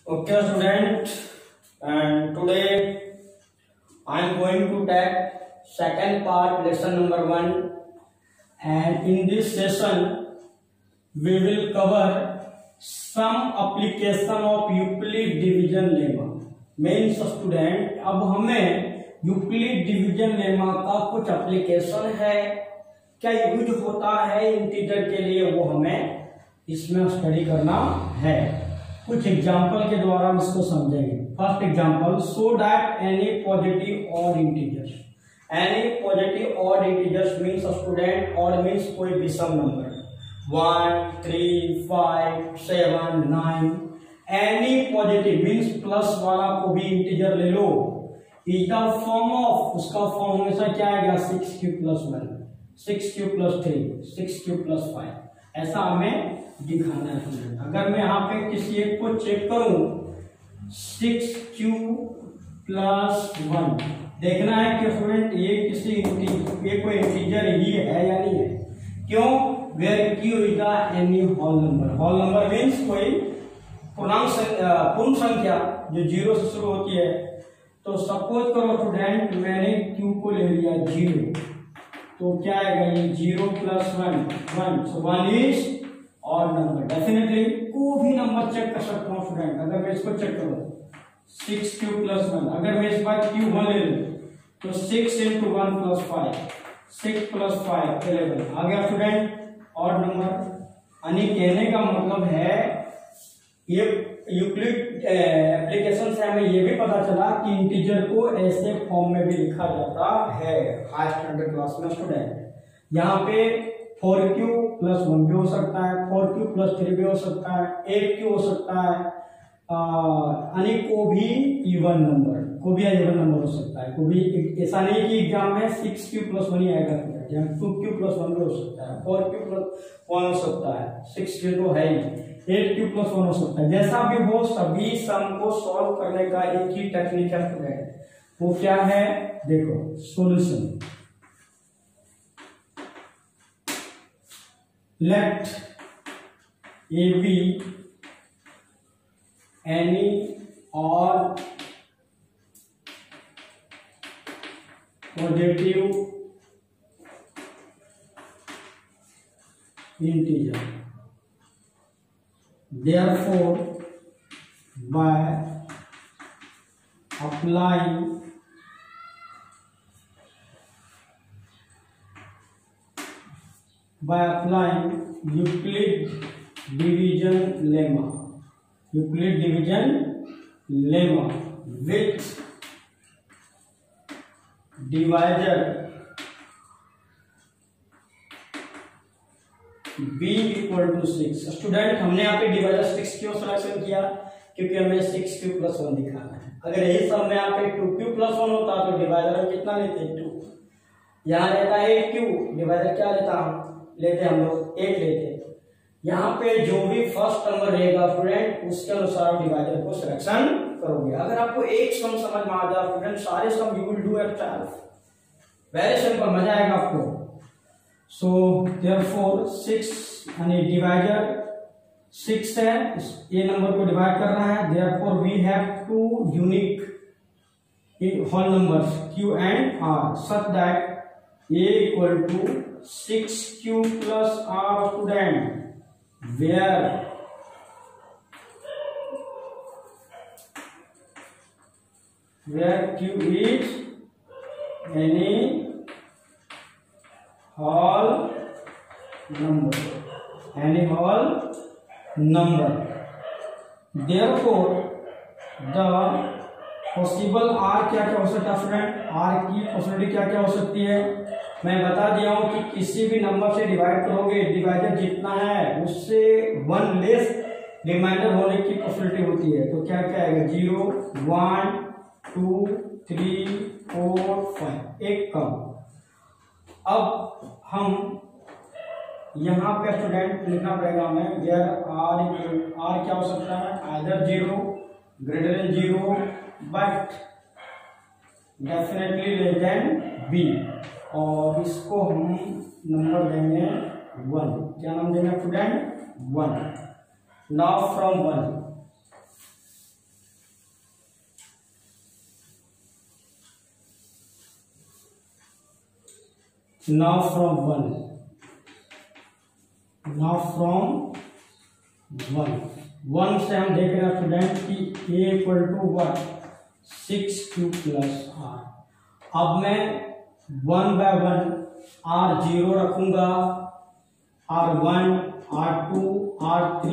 Okay, student, and today I am going to take second part, lesson number 1, and in this session we will cover some application of Euclid division lemma. Means student, अब हमें Euclid division lemma का कुछ application है, क्या use होता है integer के लिए, वो हमें इसमें स्टडी करना है। कुछ एग्जाम्पल के द्वारा हम इसको समझेंगे। First example, so that any positive odd integers, any positive odd integers means student, odd means कोई विषम number 1, 3, 5, 7, 9, any positive means plus वाला को भी इंटीजर ले लो, इज द फॉर्म ऑफ, उसका फॉर्म हमेशा क्या आएगा 6q + 1, 6q + 3, 6q + 5, ऐसा हमें दिखाना है। अगर मैं यहाँ पे किसी एक को चेक करूं 6q + 1, देखना है कि स्टूडेंट ये कोई इंटीजर ही है या नहीं है। क्यों? Where q is the any whole number, whole number means कोई पूर्ण संख्या जो 0 से शुरू होती है। तो सपोज करो स्टूडेंट मैंने q को ले लिया 0, तो क्या आएगा ये 0 + 1, 1, सो 1 इज ऑड नंबर। डेफिनेटली को भी नंबर चेक कर सकता हूँ स्टूडेंट। अगर मैं इसको चेक करूँ 6q + 1, अगर मैं इस बार q1 ले लूँ तो 6 × 1 + 5, 6 + 5 11 आ गया स्टूडेंट, ऑड नंबर। यानी कहने का मतलब है ये यूक्लिड एप्लीकेशन से हमें ये भी पता चला कि इंटीजर को ऐसे फॉर्म में भी लिखा जाता है हाई स्टैंडर्ड क्लास में स्टूडेंट। यहाँ पे 4q + 1 भी हो सकता है, 4q + 3 भी हो सकता है, 8q हो सकता है, यानी को भी इवन नंबर हो सकता है। को भी ऐसा नहीं कि एग्जाम में 6q + 1 ही आएगा, 2q + 1 भी हो सकता है, 4q + 1 हो सकता है, 6q तो है ही, 8q + 1 हो सकता है। जैसा भी हो सभी सम को सॉल्व करने का एक ही टेक्निक है स्टूडेंट, वो क्या है देखो, solution. Let A be any odd positive integer. Therefore, by applying Euclid division lemma with divisor b = 6। Student हमने यहाँ पे डिवाइजर 6 क्यों सिलेक्शन किया? क्योंकि हमें 6q + 1 दिखाना है। अगर यही सब में यहाँ पे 2q + 1 होता तो डिवाइजर हम कितना लेते हैं 2, यहाँ रहता है 8q, डिवाइजर क्या लेते हम लोग 8 लेते। यहाँ पे जो भी फर्स्ट नंबर रहेगा स्टूडेंट उसके अनुसार डिवाइजर को सिलेक्शन करोगे। अगर आपको एक सम समझ में आ जाए स्टूडेंट, सारे sum you will do itself, very simple, मजा आएगा आपको। सो देयरफॉर 6 यानी डिवाइजर 6 है, ये नंबर को डिवाइड करना है। Therefore we have 2 unique whole numbers q and r such that a = 6q + r student, where q is any whole number, therefore the possible r क्या हो सकता है स्टूडेंट, r की पॉसिबिलिटी क्या हो सकती है मैं बता दिया हूं कि किसी भी नंबर से डिवाइड करोगे, डिवाइजर जितना है उससे 1 लेस रिमाइंडर होने की पॉसिबिलिटी होती है। तो क्या आएगा 0, 1, 2, 3, 4, 5, एक कम। अब हम यहाँ पे स्टूडेंट लिखना पड़ेगा हमें वेयर r क्या हो सकता है, either 0 > 0 but definitely less than b, और इसको हम नंबर देंगे 1। क्या नाम देंगे student? 1। Now from 1 now from one से हम देख रहे हैं स्टूडेंट कि a equal to 1 6q plus r। अब मैं 1 बाय 1 r0 रखूंगा, r1, r2, r3,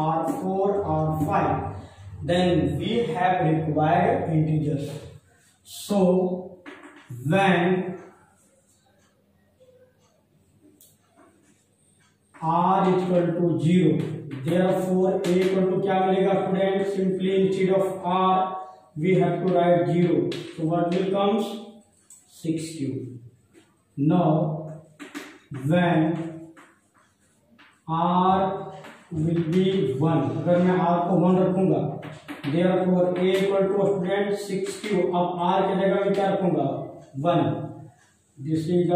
r4, r5, then we have required integers. So when r equal to 0, therefore a equal to क्या मिलेगा student? Simply instead of r we have to write 0. So what will comes? 6q. Now when r will be 1, अगर मैं r को 1 रखूंगा, therefore a equal to student 6q। अब r की जगह में क्या रखूंगा? 1। This is the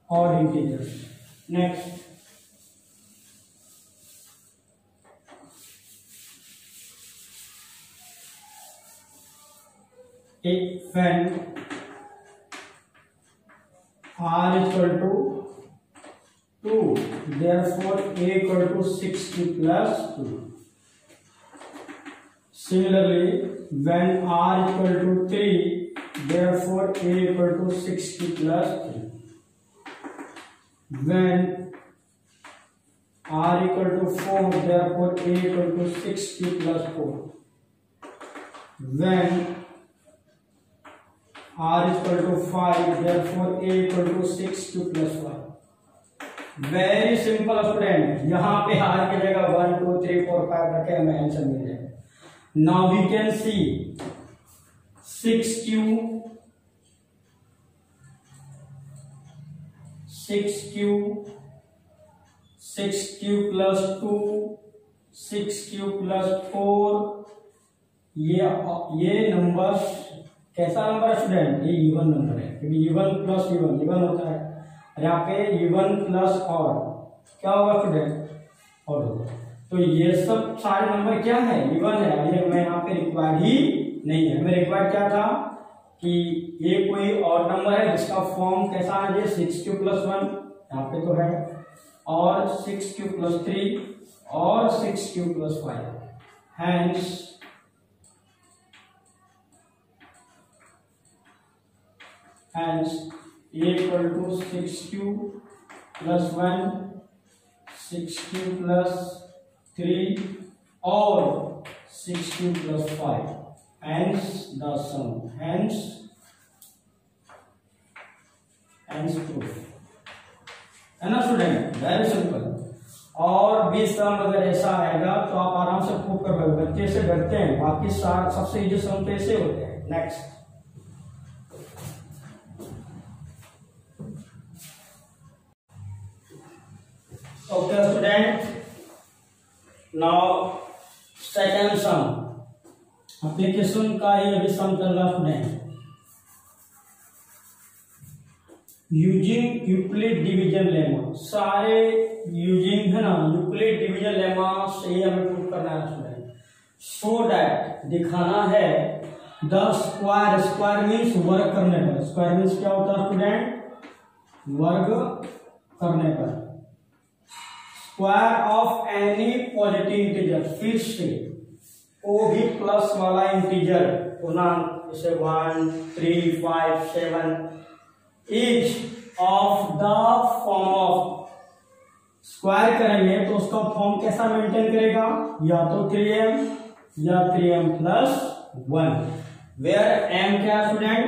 odd integers. Next, when r equal to 2, therefore a equal to 6q plus 2. Similarly, when r equal to 3, therefore a equal to 6q plus 3. When r equal to 4, therefore a equal to 6q plus 4. When r equal to 5, therefore a equal to 6q plus 5. Very simple student, यहाँ पे r की जगह 1 2 3 4 5 रखे हमें answer मिल जाएगा। Now we can see 6q plus 2, 6q plus 4, ये number कैसा नंबर है स्टूडेंट? ये इवन नंबर है, क्योंकि इवन प्लस इवन होता है, और यहाँ पे इवन प्लस और क्या होगा स्टूडेंट? और होगा। तो ये सब सारे नंबर क्या है? इवन है। ये मैं यहाँ पे रिक्वायर्ड ही नहीं है। हमें रिक्वायर्ड क्या था कि ये कोई और नंबर है जिसका फॉर्म कैसा है? ये 6q plus 1 यहाँ पे तो है, और 6q plus 3 और 6q plus 5। Hence a equal to 6q plus 1, 6q plus 3 और 6q plus 5. Hence the sum. Hence proof है ना स्टूडेंट? Very simple. और भी सम अगर ऐसा आएगा तो आप आराम से प्रूव कर पाओगे। बच्चे से डरते हैं, बाकी सबसे इजी सम तो ऐसे होते हैं। Next, okay student, now second sum application का ये अभी सम चल रहा student. Using Euclid division lemma, सारे यूजिंग है ना यूक्लिड डिवीजन लेमा से हमें प्रूव करना है स्टूडेंट। सो दैट दिखाना है द स्क्वायर मीन्स वर्ग करने पर। स्क्वायर मीन्स क्या होता है स्टूडेंट? वर्ग करने पर। Square of any positive integer, फिर से वो भी प्लस वाला इंटीजर पूर्णांक, जैसे 1 3 5 7, each of the form of square करेंगे तो उसका फॉर्म कैसा मेंटेन करेगा? या तो 3m या 3m plus 1, वेयर m क्या student?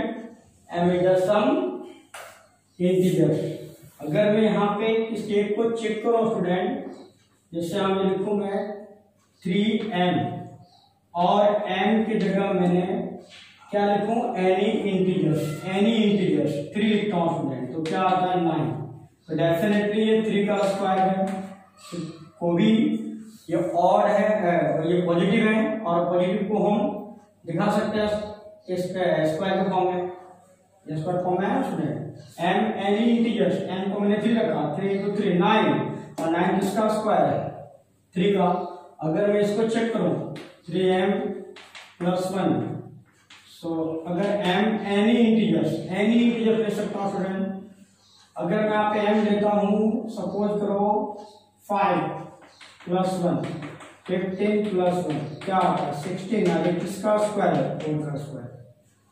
m is the some integer. अगर मैं यहाँ पे इस एक को चेक करो स्टूडेंट, जैसे हम लिखूंगा 3m और m की जगह मैंने क्या लिखूं? एनी इंटीजर्स 3 लिखता हूं स्टूडेंट, तो क्या आता है 9। तो डेफिनेटली ये 3 का स्क्वायर है। तो को भी ये ऑड है, ये पॉजिटिव है, और पॉजिटिव को हम दिखा सकते हैं स्क्वायर के फॉर्म में। ये स्क्वायर फॉर्म में है student. m any integers, m को मैंने 3 रखा, 3 into 3 9, और 9 किसका स्क्वायर है? 3 का। अगर मैं इसको चेक करूं 3m plus 1, अगर m एनी इंटीजर ले सकता हूँ स्टूडेंट। अगर मैं यहाँ पे m लेता हूँ, सपोज करो 5 + 1 15 + 1 क्या आता है 16। आगे किसका स्क्वायर है? 4 का स्क्वायर।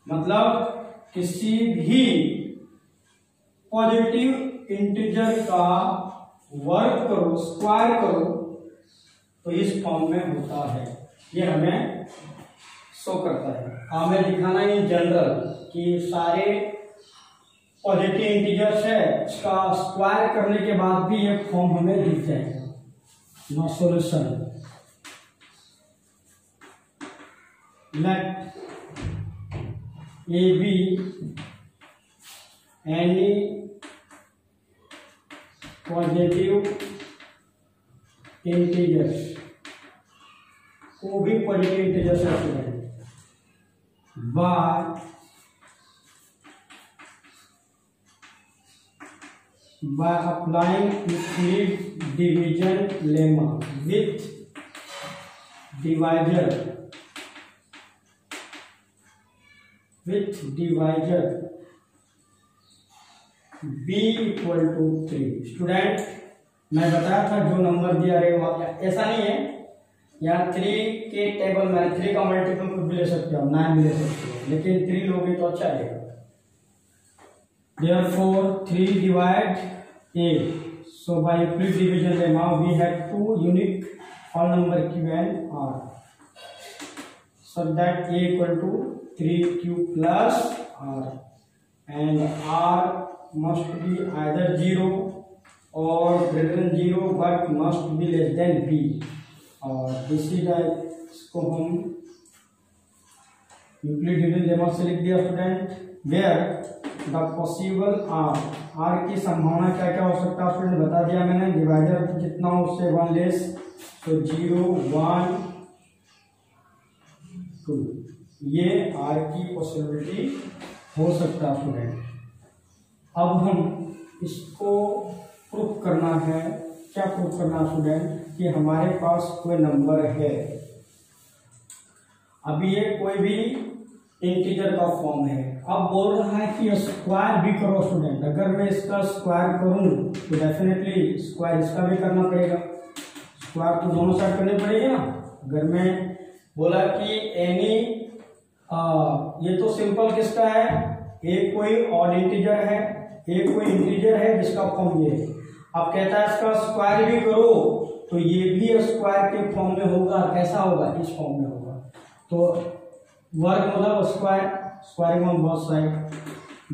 मतलब किसी भी पॉजिटिव इंटीजर का वर्ग करो, स्क्वायर करो, तो इस फॉर्म में होता है। ये हमें शो करता है। हमें दिखाना इन जनरल कि सारे पॉजिटिव इंटीजर्स है, इसका स्क्वायर करने के बाद भी ये फॉर्म हमें दिख जाएगा। No solution. Let a b any positive integers, को भी पॉजिटिव इंटीजर्स रखते हैं by applying Euclid division lemma with divisor b = 3। Student मैं बताया था जो नंबर दिया रहेगा ऐसा नहीं है, यहाँ 3 के टेबल में 3 का मल्टीपल कुछ भी ले सकते हो, 9 भी ले सकते हो, लेकिन 3 लोगे तो अच्छा रहेगा। Therefore 3 divide a. So by Euclid division lemma we have 2 unique whole number given r, so that a = 3q plus r, and r must be either 0 or greater than 0 but must be less than b। और दूसरी इसको हम Euclid division lemma से लिख दिया student. Where the possible r की संभावना क्या क्या हो सकता है स्टूडेंट बता दिया मैंने। डिवाइडर कितना हो उससे 1 लेस, तो 0 1 2, ये आर की पॉसिबिलिटी हो सकता है स्टूडेंट। अब हम इसको प्रूफ करना है। क्या प्रूफ करना है स्टूडेंट? कि हमारे पास कोई नंबर है, अभी ये कोई भी इंटीजर का फॉर्म है, अब बोल रहा है कि स्क्वायर भी करो स्टूडेंट। अगर मैं इसका स्क्वायर करूं तो डेफिनेटली स्क्वायर इसका भी करना पड़ेगा, स्क्वायर तो दोनों साइड करनी पड़ेगी ना। अगर मैं बोला कि एनी ये तो सिंपल किसका है, एक कोई ऑड इंटीजर है, एक कोई इंटीजर है जिसका फॉर्म ये है। अब कहता है इसका स्क्वायर भी करो, तो ये भी स्क्वायर के फॉर्म में होगा। कैसा होगा? इस फॉर्म में होगा। तो वर्ग मतलब स्क्वायरिंग ऑन बोथ साइड।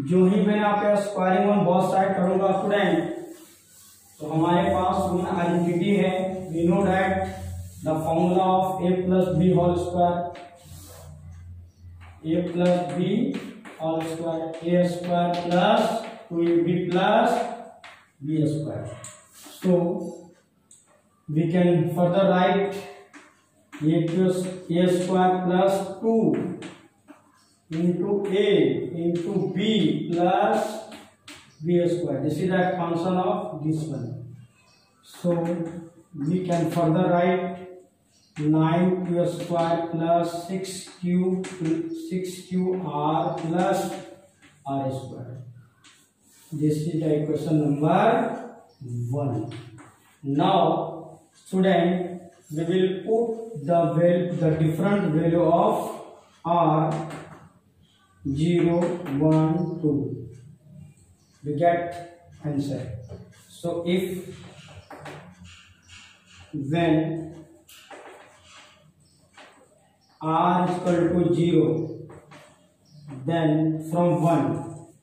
जो ही मैं यहाँ पे स्क्वायरिंग ऑन बोथ साइड करूंगा स्टूडेंट, तो हमारे पास आइडेंटिटी है। We know that the formula of a + b whole square, a + b whole square, a square plus 2ab plus b square. So we can further write a square plus 2 into a into b plus b square. This is the function of this one. So we can further write 9q square plus 6qr plus r square. This is the equation number 1. Now student, we will put the different value of r 0 1 2, we get answer. So if when r = 0, then from 1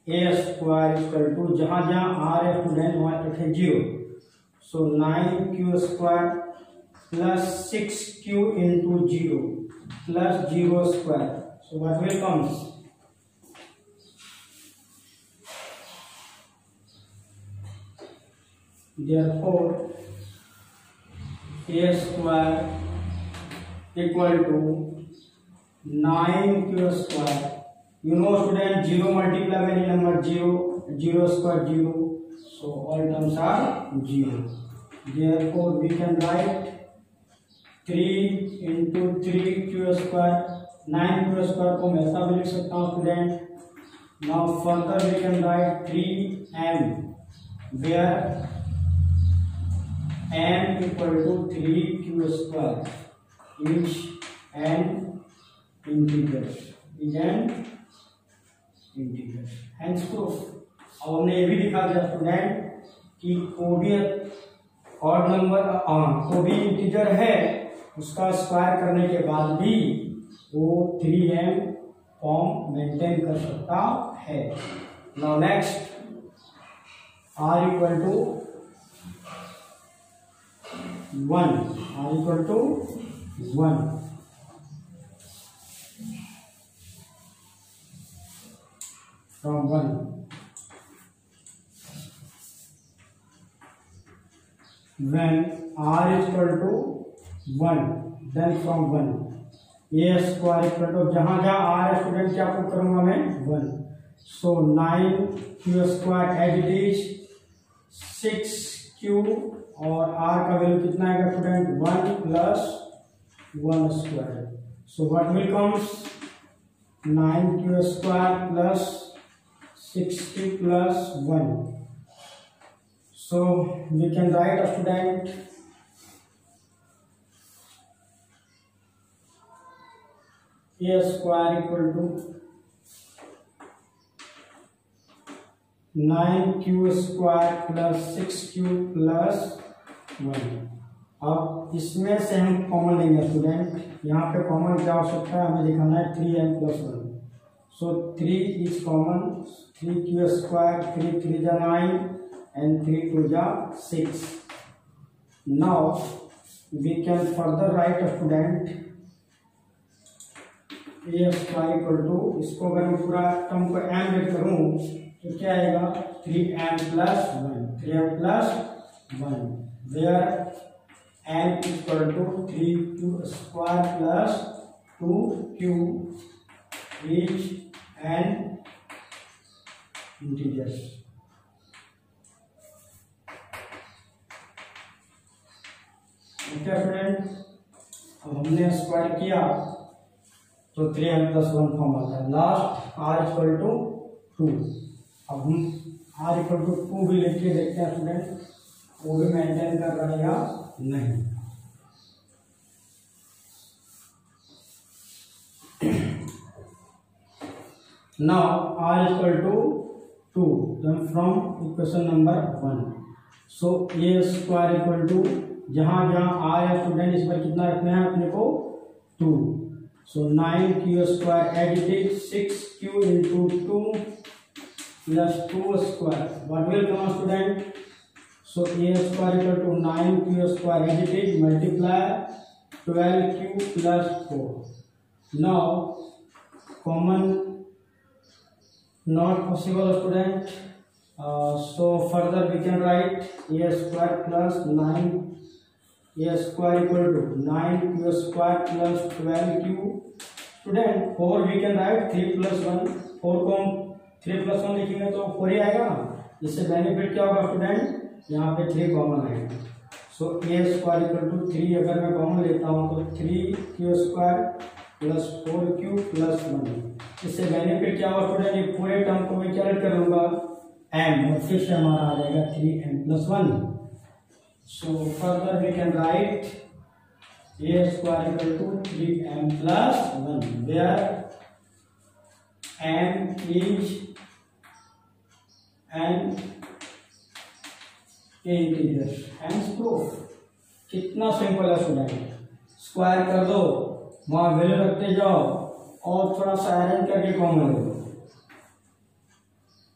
a square = जहां जहां r है student वहां तक है 0। So 9q square plus 6q into 0 plus 0 square. So what will comes? Therefore a square equal to 9q square. You know student, 0 multiply by any number 0, 0 square 0. So all terms are 0. Therefore we can write 3 into 3q square 9q² को मैं ऐसा भी लिख सकता हूँ student. Now further we can write 3m where m equal to 3q². Each an integer. Hence proof. अब हमने ये भी लिखा दिया स्टूडेंट कि को भी इंटीजर है, उसका स्क्वायर करने के बाद भी वो 3m फॉर्म मेंटेन कर सकता है. Now next r equal to 1. r equal to 1. From 1. When r is equal to 1, then from 1 a square equal to जहां जहां r स्टूडेंट क्या पुट करूंगा मैं 1. So 9q² as it is 6q और r का वैल्यू कितना आएगा student 1 plus 1². So what will comes 9q² plus 6q plus 1. So we can write a student a square equal to 9q² plus 6q plus 1. अब इसमें से हम common लेंगे student. यहाँ पे कॉमन क्या हो सकता है, हमें दिखाना है 3m plus 1. So 3 is common. 3q², 3 3 जा 9 and 3 2 जा 6. Now we can further write a student a square equal to, इसको अगर मैं पूरा टर्म को m लेट करूं तो क्या आएगा 3m plus 1. 3m plus 1 where m equal to 3q² plus 2q each and integers. Okay student, अब हमने स्क्वायर किया तो 3m plus 1 फॉर्म आता है. Last r equal to 2. अब हम r इक्वल टू 2 भी लिख के देखते हैं स्टूडेंट, वो भी मेंटेन कर रहा है या नहीं. Now r equal to 2. Then from equation number 1. So a square equal to जहां जहां r है स्टूडेंट इस पर कितना रखना है अपने को 2. So 9q² as it is 6q into 2 plus 2². What will come student? So a square equal to 9q² as it is multiply 12q plus 4. Now common not possible student. So further we can write a square plus 9 a square equal to 9q² plus 12q. Student 4 we can write 3 plus 1. 4 को हम 3 plus 1 लिखेंगे तो 4 ही आएगा ना. इससे benefit क्या होगा student, यहाँ पे 3 कॉमन आएगा. सो a स्क्वायर इक्वल टू 3 अगर मैं कॉमन लेता हूँ तो 3q² प्लस 4q प्लस 1. इससे बेनिफिट क्या होगा स्टूडेंट, ये पूरे टर्म को मैं क्या कर लूंगा m, और फिर से हमारा आ जाएगा 3m plus 1. So further we can write a square equal to 3m plus 1 where m is an integer. Hence proof. कितना सिंपल है स्टूडेंट, स्क्वायर कर दो, वहां वैल्यू रखते जाओ और थोड़ा सा अरेंज करके कॉमन ले लो.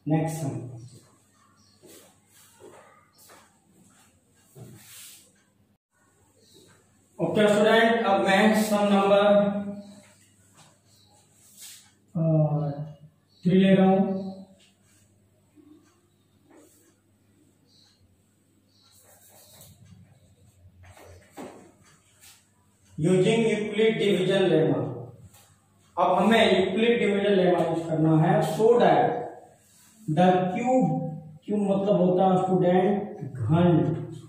Next sum. ओके स्टूडेंट, अब मैं सम नंबर 3 ले रहा हूं. Using Euclid division lemma. अब हमें यूक्लिड डिवीजन लेमा यूज करना है सो दैट द क्यूब मतलब होता है स्टूडेंट घन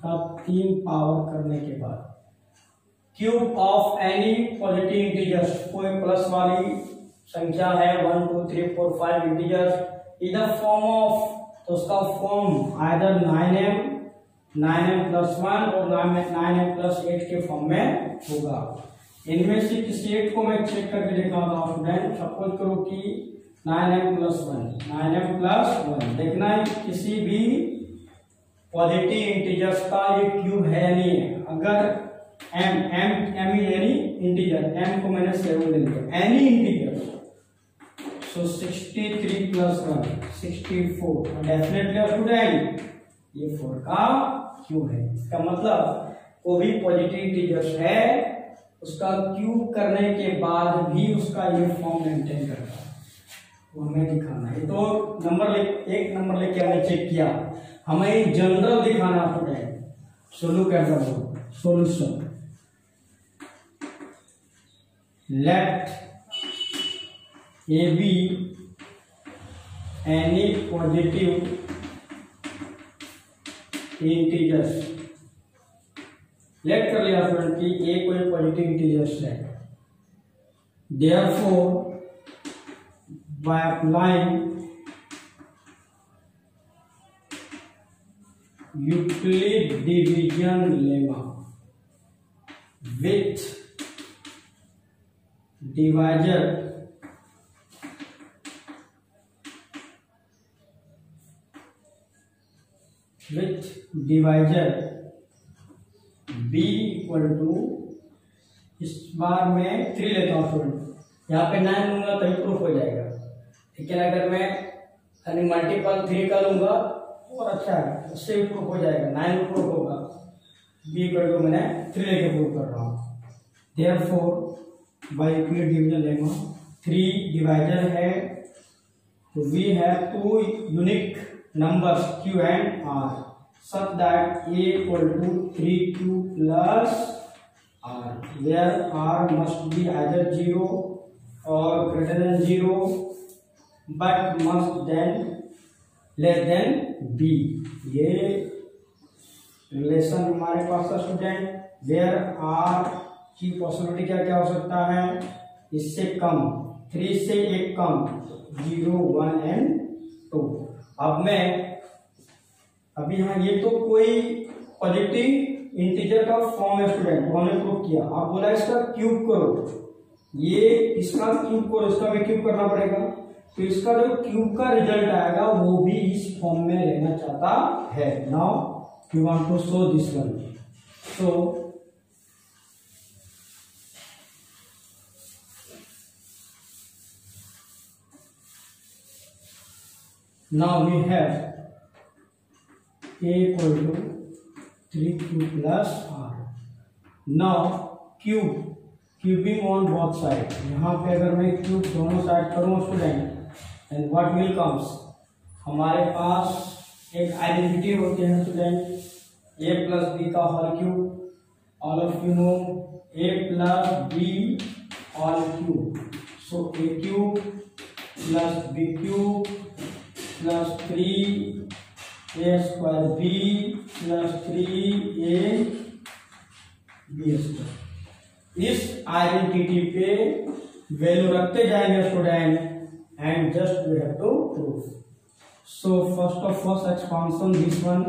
का 3 पावर करने के बाद cube of any positive integers, कोई प्लस वाली संख्या है 1 2 3 4 5 integers in the form of, तो उसका फॉर्म आइदर 9m प्लस 1 और 9m प्लस 8 के फॉर्म में होगा। इनमें से किसी एक को मैं चेक करके दिखाता हूँ स्टूडेंट। सपोज करो कि 9m प्लस 1 देखना है किसी भी पॉजिटिव इंटीजर्स का ये क्यूब है या नहीं है। अगर m यानी इंटीजर, m को मैंने 7 ले लिया, एनी इंटीजर, सो 63 प्लस 1 64, डेफिनेटली स्टूडेंट ये 4 का क्यूब है। इसका मतलब कोई भी पॉजिटिव इंटीजर्स है उसका क्यूब करने के बाद भी उसका ये फॉर्म मेंटेन करता है, वो हमें दिखाना है। तो एक नंबर लेके हमने चेक किया, हमें जनरल दिखाना student. So look at the solution. Let A be any positive integers। Let कर लिया स्टूडेंट कि A कोई पॉजिटिव इंटीजर्स है। Therefore by applying Euclid division lemma with divisor b equal to, इस बार मैं 3 लेता हूँ स्टूडेंट, यहाँ पे 9 लूंगा तभी प्रूफ हो जाएगा। लेकिन अगर मैं यानी मल्टीपल 3 का लूंगा और अच्छा है, उससे भी प्रूफ हो जाएगा, 9 भी प्रूफ होगा। b इक्वल टू मैंने 3 लेके प्रूफ कर रहा हूँ। Therefore by Euclid division lemma 3 divisor है, तो we have 2 unique numbers q and r such that a equal to 3q plus r, where r must be either 0 or greater than 0 but must then less than b। ये relation हमारे पास है student, where r की possibility क्या क्या हो सकता है, इससे कम, 3 से 1 कम, 0 1 एंड 2। अब मैं अभी यहाँ ये तो कोई पॉजिटिव इंटीजर का फॉर्म है स्टूडेंट, वो हमने प्रूव किया। आप बोला इसका क्यूब करो, ये इसका क्यूब करो, इसका भी क्यूब करना पड़ेगा, तो इसका जो क्यूब का रिजल्ट आएगा वो भी इस फॉर्म में रहना चाहता है। Now we want to show this one. So now we have a equal to 3q plus r। now cubing on both sides, यहाँ पे अगर मैं क्यूब दोनों साइड करूँ student and what will comes, हमारे पास एक आइडेंटिटी होती है स्टूडेंट, a प्लस बी का whole cube. All of you know a plus b whole cube, so a cube plus b cube plus 3a square b plus 3a b square. इस identity पे value रखते जाएंगे student and just we have to prove. So first of first expansion this one,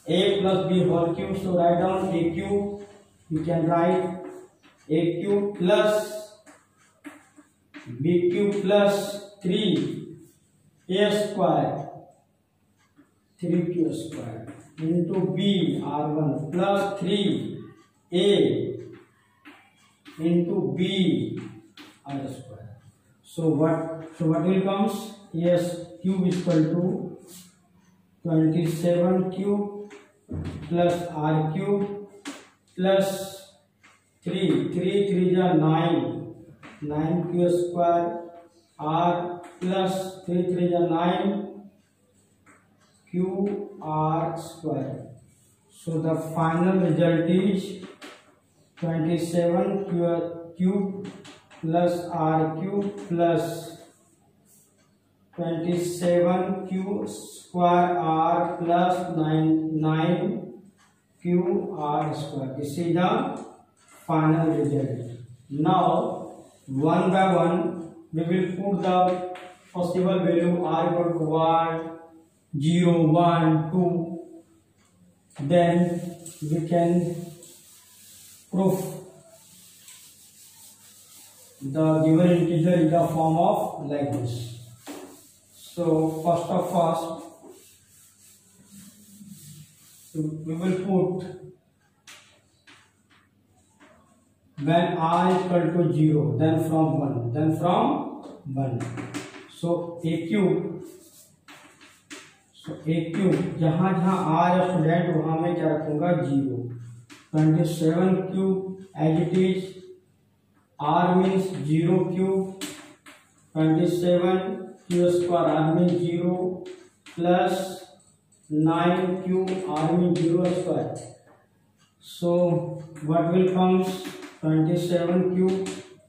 a plus b whole cube, so write down a cube, you can write a cube plus b cube plus 3a square 3q square into b r1 plus 3a into b r square. So what will comes, yes cube is equal to 27 cube plus r cube plus 3 जा 9q square r plus 3 जा 9 q r square। So the final result is 27 cube plus r cube plus 27 q square r plus 9 q r square। This is the final result. Now one by one we will put the possible value r equal to 1, 0, 1, 2. Then we can prove the given integer in the form of like this. So first of all we will put when r is equal to 0, then from 1, so a cube जहाँ जहाँ r है student वहाँ मैं क्या रखूंगा 0. 27 cube as it is, r means 0 cube, 27 q square r means 0 plus 9 cube r means 0 square. So what will comes 27 cube,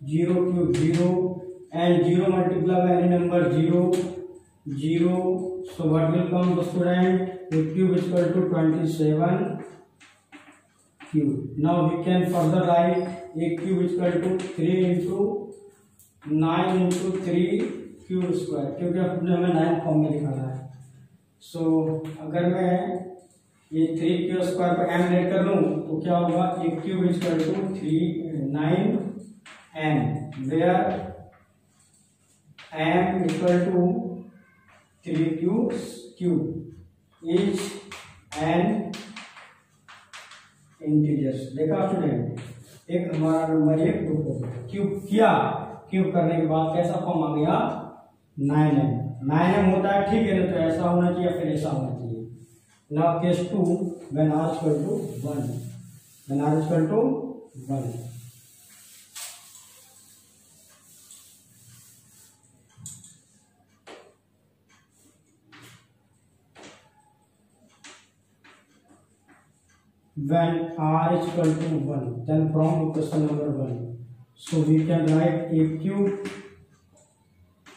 0 cube 0, and 0 multiplied by any number 0, 0. So what will come the student? A cube is equal to 27 cube. Now we can further write a cube is equal to 3 into 9 into 3 cube square, क्योंकि अपने हमें 9 form में दिखाना है. So अगर मैं ये 3 cube square पर m लेट कर लूँ तो क्या होगा? a cube is equal to 9m, where m equal to 3 cube is an integers. देखा स्टूडेंट, एक हमारा नंबर ये क्यूब किया, क्यूब करने के बाद कैसा फॉर्म आ गया? 9m होता है, ठीक है ना? तो ऐसा होना चाहिए, फिर ऐसा होना चाहिए. Now case 2 when r is equal to 1, when r is equal to 1. When r is equal to 1, then from equation number 1, so we can write a cube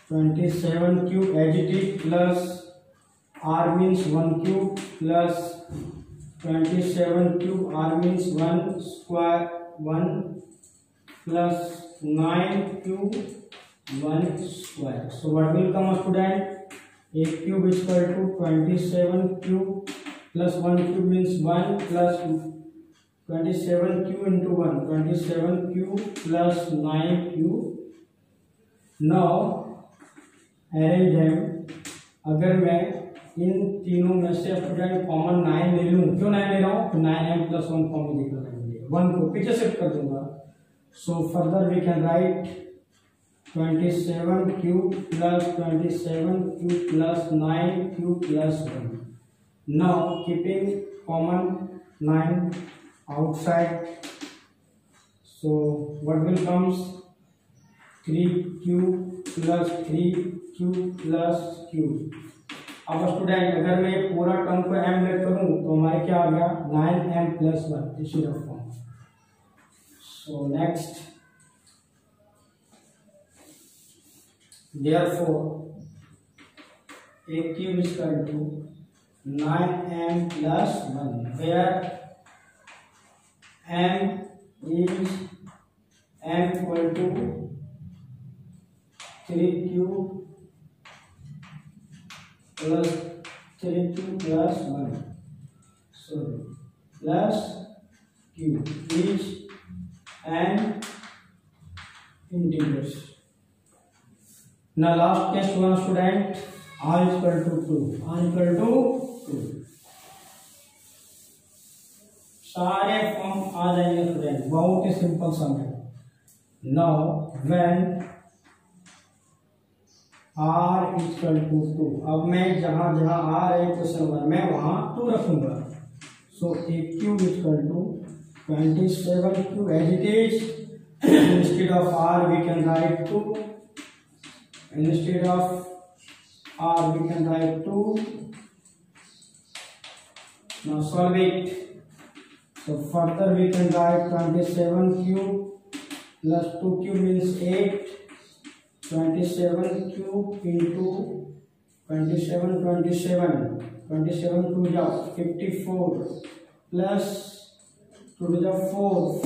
27 cube as it is plus r means 1 cube plus 27 cube r means 1 square 1 plus 9 cube 1 square. So what will come, student? A cube is equal to 27 cube plus 1 cube means 1 plus 27 cube into 1, 27 cube plus 9 cube. Now arrange them. अगर मैं इन तीनों में से student common 9 ले लूँ, क्यों 9 ले रहा हूँ? तो 9m plus 1 फॉर्म में दिखना है, 1 को पीछे शिफ्ट कर दूंगा. So further we can write 27 cube plus 27 cube plus 9 cube plus 1. Now keeping common 9 outside, so what will comes 3 cube plus 3 cube plus cube. अब स्टूडेंट अगर मैं पूरा टर्म को m लेट करूं तो हमारे क्या आ गया? 9m plus 1 इसी form. So next, therefore a cube is equal to 9m plus 1, where m is m equal to 3 cube plus 3 cube plus 1, sorry, plus cube is an integers. Now last case one, student, r is equal to 2, r equal to 2. सारे form आ जाएंगे student, बहुत ही simple सम है. Now when r is equal to 2, अब मैं जहां जहां r है question number में वहां 2 रखूंगा. सो a cube is equal to 27 cube as it is. Instead of r we can write 2, instead of r we can write 2. Now solve it. So further we can write 27 cube plus 2 cube means 8. 27 cube into 27 to the 54 plus to the 4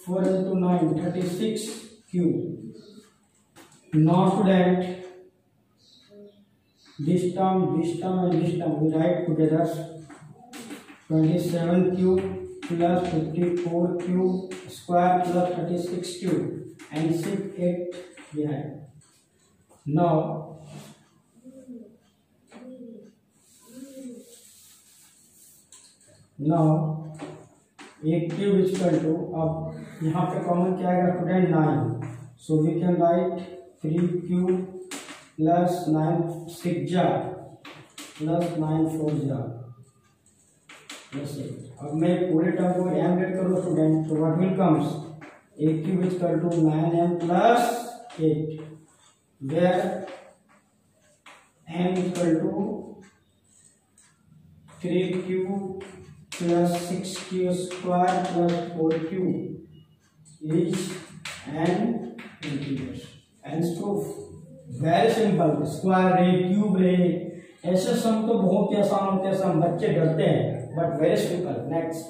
4 into 9, 36 cube. Now student, this term and this term we write together. 27 cube plus 54 cube square plus 36 cube and shift 8 behind. Now एक cube equal to, अब यहाँ पे common क्या आएगा student 9, so we can write 3 cube plus 9 6 जा plus 9 4 जा। अब मैं पूरे टर्म को m लेट करूँ स्टूडेंट, तो व्हाट विल कम्स, एक cube equal to 9m plus 8 where m equal to 3 cube plus 6q square plus 4q is an integers and proof very simple। Square रे, cube रे, ऐसे सम तो बहुत ही आसान होते हैं, सब बच्चे डरते हैं, बट वेरी सिंपल। नेक्स्ट